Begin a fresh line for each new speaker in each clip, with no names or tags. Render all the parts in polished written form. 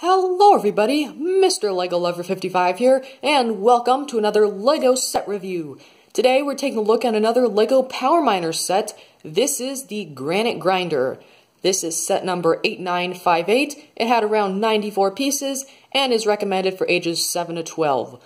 Hello everybody, Mr. Lego Lover 55 here, and welcome to another Lego set review. Today we're taking a look at another Lego Power Miner set. This is the Granite Grinder. This is set number 8958. It had around 94 pieces and is recommended for ages 7 to 12.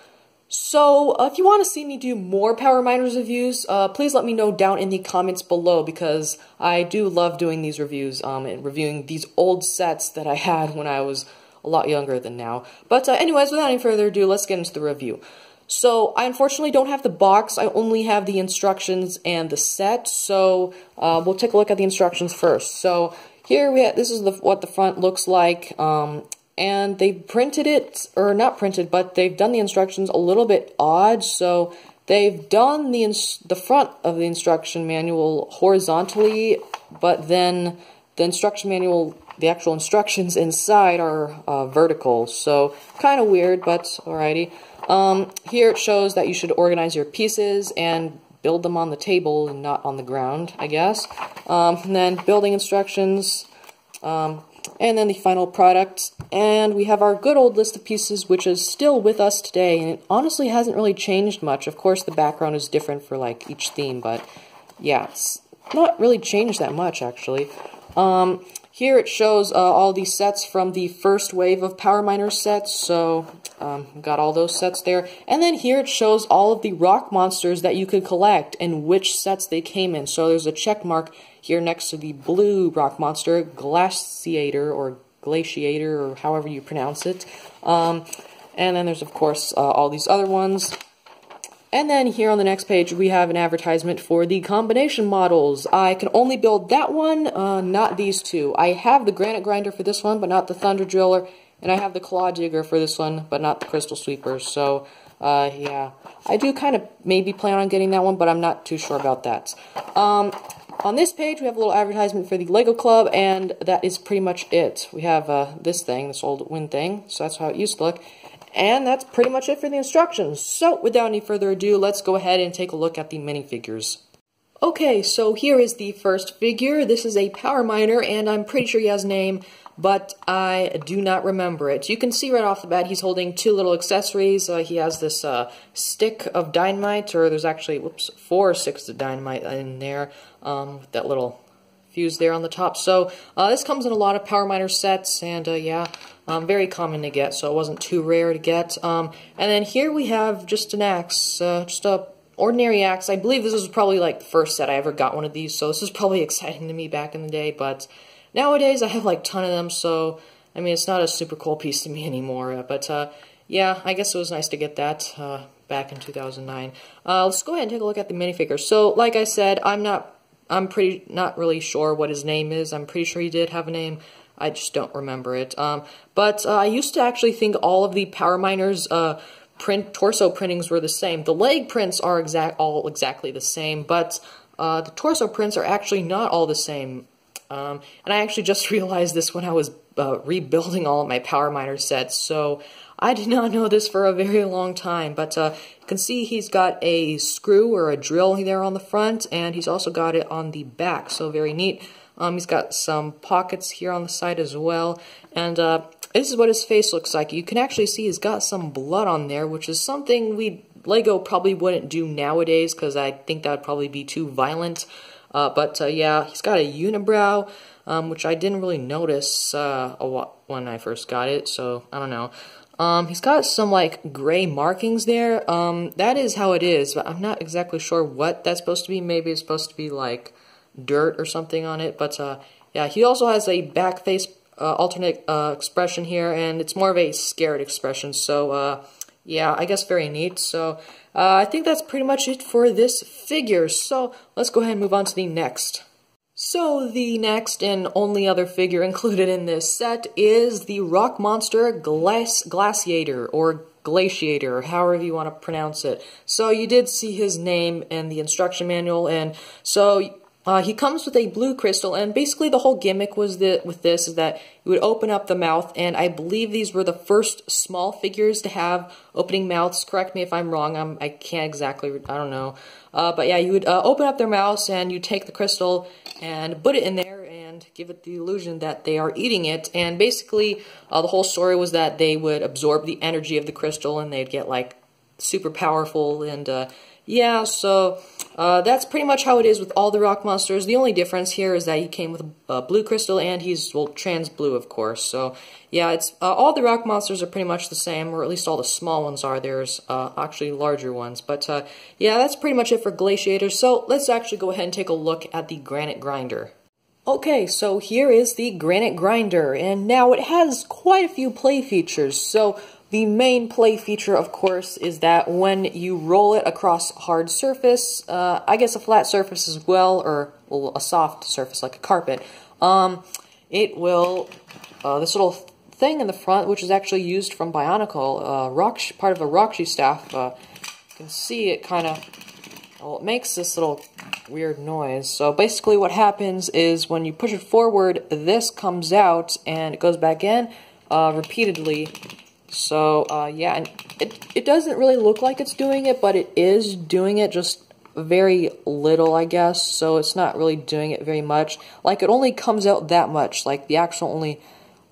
So, if you want to see me do more Power Miners reviews, please let me know down in the comments below, because I do love doing these reviews, and reviewing these old sets that I had when I was a lot younger than now. But anyways, without any further ado, let's get into the review. So, I unfortunately don't have the box, I only have the instructions and the set, so we'll take a look at the instructions first. So, here we have, this is what the front looks like, and they printed it, or not printed, but they've done the instructions a little bit odd. So they've done the front of the instruction manual horizontally, but then the instruction manual, the actual instructions inside are vertical. So kind of weird, but alrighty. Here it shows that you should organize your pieces and build them on the table and not on the ground, I guess. And then building instructions. And then the final product, and we have our good old list of pieces, which is still with us today, and it honestly hasn't really changed much. Of course, the background is different for, like, each theme, but yeah, it's not really changed that much, actually. Here it shows all these sets from the first wave of Power Miner sets, so got all those sets there. And then here it shows all of the rock monsters that you could collect and which sets they came in. So there's a check mark here next to the blue rock monster, Glaciator, or however you pronounce it. And then there's, of course, all these other ones. And then here on the next page, we have an advertisement for the combination models. I can only build that one, not these two. I have the Granite Grinder for this one, but not the Thunder Driller. And I have the Claw Digger for this one, but not the Crystal Sweeper. So, yeah. I do kind of maybe plan on getting that one, but I'm not too sure about that. On this page, we have a little advertisement for the Lego Club, and that is pretty much it. We have this thing, this old wind thing, so that's how it used to look. And that's pretty much it for the instructions. So, without any further ado, let's go ahead and take a look at the minifigures. Okay, so here is the first figure. This is a Power Miner, and I'm pretty sure he has a name, but I do not remember it. You can see right off the bat he's holding two little accessories. He has this stick of dynamite, or there's actually, 4 sticks of dynamite in there, with that little fuse there on the top. So this comes in a lot of Power Miner sets, and yeah, very common to get, so it wasn't too rare to get. And then here we have just an axe, just a ordinary axe. I believe this was probably like the first set I ever got one of these, so this is probably exciting to me back in the day, but nowadays I have like a ton of them, so I mean, it's not a super cool piece to me anymore. But yeah, I guess it was nice to get that back in 2009. Let's go ahead and take a look at the minifigures. So like I said, I'm not really sure what his name is. I'm pretty sure he did have a name. I just don't remember it. But I used to actually think all of the Power Miners torso printings were the same. The leg prints are all exactly the same, but the torso prints are actually not all the same. And I actually just realized this when I was rebuilding all of my Power Miner sets, so I did not know this for a very long time. But you can see he's got a screw or a drill there on the front, and he's also got it on the back, so very neat. He's got some pockets here on the side as well, and this is what his face looks like. You can actually see he's got some blood on there, which is something Lego probably wouldn't do nowadays, because I think that would probably be too violent. But yeah, he's got a unibrow, which I didn't really notice when I first got it, so I don't know. He's got some, like, gray markings there. That is how it is, but I'm not exactly sure what that's supposed to be. Maybe it's supposed to be, like, dirt or something on it, but yeah, he also has a back face alternate expression here, and it's more of a scared expression, so yeah, I guess very neat. So I think that's pretty much it for this figure, so let's go ahead and move on to the next. So the next and only other figure included in this set is the rock monster Glaciator, or Glaciator, or however you want to pronounce it. So you did see his name in the instruction manual, and so he comes with a blue crystal, and basically the whole gimmick was with this is that you would open up the mouth, and I believe these were the first small figures to have opening mouths. Correct me if I'm wrong, I can't exactly, I don't know. But yeah, you would open up their mouths, and you take the crystal and put it in there, and and give it the illusion that they are eating it. And basically, the whole story was that they would absorb the energy of the crystal and they'd get like super powerful. And yeah, so that's pretty much how it is with all the rock monsters. The only difference here is that he came with a blue crystal, and he's, well, trans blue, of course. So yeah, it's all the rock monsters are pretty much the same, or at least all the small ones are. There's actually larger ones. But yeah, that's pretty much it for glaciators. So let's actually go ahead and take a look at the Granite Grinder. Okay, so here is the Granite Grinder, and now it has quite a few play features. So the main play feature, of course, is that when you roll it across a hard surface, I guess a flat surface as well, or a soft surface like a carpet, it will, this little thing in the front, which is actually used from Bionicle, part of a Roxy staff, you can see it kind of, well, it makes this little weird noise. So basically what happens is when you push it forward, this comes out and it goes back in repeatedly. So yeah, and it doesn't really look like it's doing it, but it is doing it, just very little, I guess. So it's not really doing it very much. Like, it only comes out that much. Like, the actual it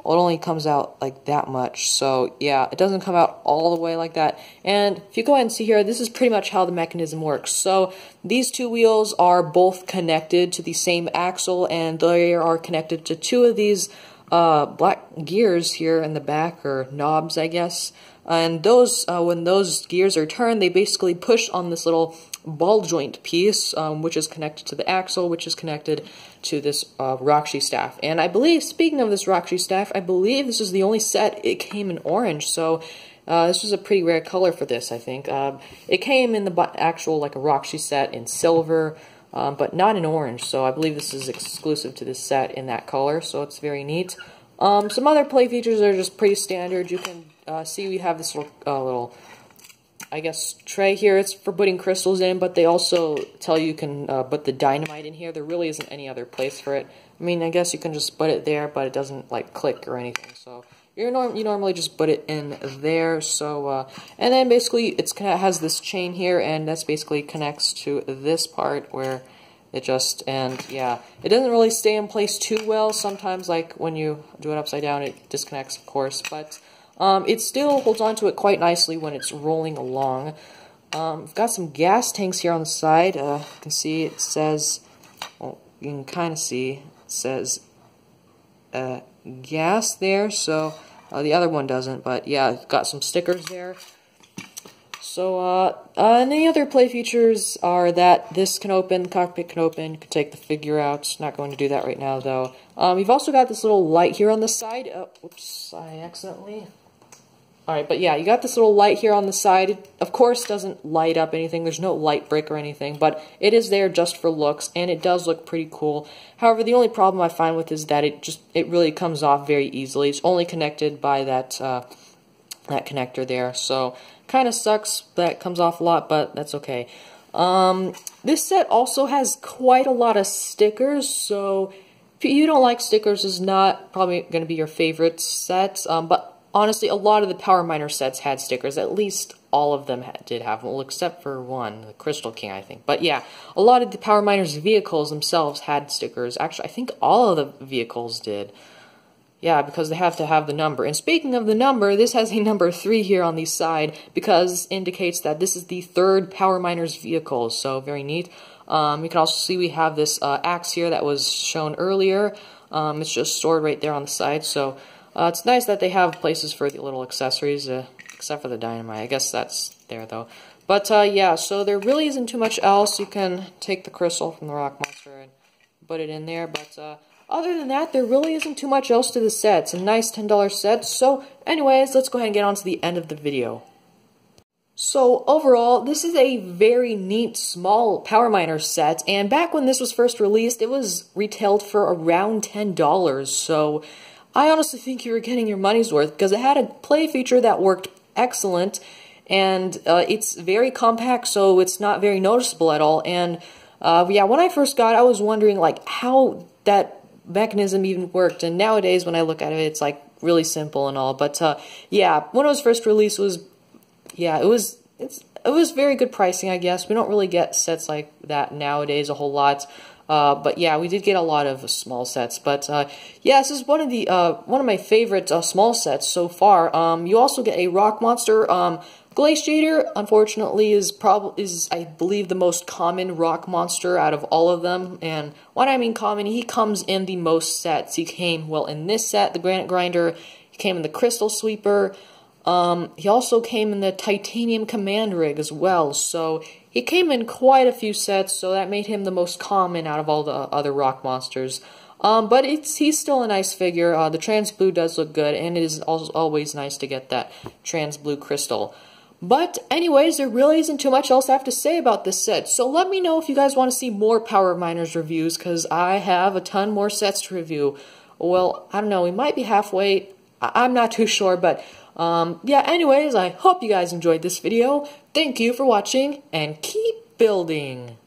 only comes out like that much. So yeah, it doesn't come out all the way like that. And if you go ahead and see here, this is pretty much how the mechanism works. So these two wheels are both connected to the same axle, and they are connected to two of these black gears here in the back, or knobs, I guess. And those, when those gears are turned, they basically push on this little ball joint piece, which is connected to the axle, which is connected to this Roxy staff. And I believe, speaking of this Roxy staff, I believe this is the only set it came in orange. So this was a pretty rare color for this, I think. It came in the actual, like, a Roxy set in silver, but not in orange, so I believe this is exclusive to this set in that color, so it's very neat. Some other play features are just pretty standard. You can see we have this little, I guess, tray here. It's for putting crystals in, but they also tell you can put the dynamite in here. There really isn't any other place for it. I mean, I guess you can just put it there, but it doesn't, like, click or anything, so you normally just put it in there. So and then basically it has this chain here, and that's basically connects to this part where it just, and yeah, it doesn't really stay in place too well. Sometimes, like, when you do it upside down, it disconnects, of course, but it still holds on to it quite nicely when it's rolling along. I've got some gas tanks here on the side. You can see it says, well, you can kind of see it says gas there, so the other one doesn't, but yeah, it's got some stickers there. So, and the other play features are that this can open, the cockpit can open, you can take the figure out. Not going to do that right now, though. You've also got this little light here on the side. Oops, I accidentally... Alright, but yeah, you got this little light here on the side. It, of course, doesn't light up anything. There's no light brick or anything, but it is there just for looks, and it does look pretty cool. However, the only problem I find with it is that it really comes off very easily. It's only connected by that connector there, so kind of sucks that it comes off a lot, but that's okay. This set also has quite a lot of stickers, so if you don't like stickers, it's not probably going to be your favorite set, but honestly, a lot of the Power Miner sets had stickers. At least all of them did have them, well, except for one, the Crystal King, I think. But yeah, a lot of the Power Miners vehicles themselves had stickers. Actually, I think all of the vehicles did. Yeah, because they have to have the number. And speaking of the number, this has a number 3 here on the side, because it indicates that this is the 3rd Power Miners vehicle, so very neat. You can also see we have this axe here that was shown earlier. It's just stored right there on the side, so it's nice that they have places for the little accessories, except for the dynamite. I guess that's there, though. But, yeah, so there really isn't too much else. You can take the crystal from the rock monster and put it in there, but, other than that, there really isn't too much else to the set. It's a nice $10 set. So, anyways, let's go ahead and get on to the end of the video. So, overall, this is a very neat, small Power Miner set, and back when this was first released, it was retailed for around $10, so I honestly think you were getting your money's worth, because it had a play feature that worked excellent, and it's very compact, so it's not very noticeable at all, and yeah, when I first got it, I was wondering, like, how that mechanism even worked, and nowadays, when I look at it, it's, like, really simple and all, but yeah, when it was first released, it was very good pricing, I guess. We don't really get sets like that nowadays a whole lot. But yeah, we did get a lot of small sets. But yeah, this is one of my favorite small sets so far. You also get a rock monster. Glaciator, unfortunately, is I believe the most common rock monster out of all of them. And when I mean common, he comes in the most sets. He came, well, in this set, the Granite Grinder. He came in the Crystal Sweeper. He also came in the Titanium Command Rig as well. So he came in quite a few sets, so that made him the most common out of all the other rock monsters. But he's still a nice figure. The trans blue does look good, and it is always nice to get that trans blue crystal. But anyways, there really isn't too much else I have to say about this set. So let me know if you guys want to see more Power Miners reviews, because I have a ton more sets to review. Well, I don't know, we might be halfway. I'm not too sure, but yeah, anyways, I hope you guys enjoyed this video. Thank you for watching, and keep building!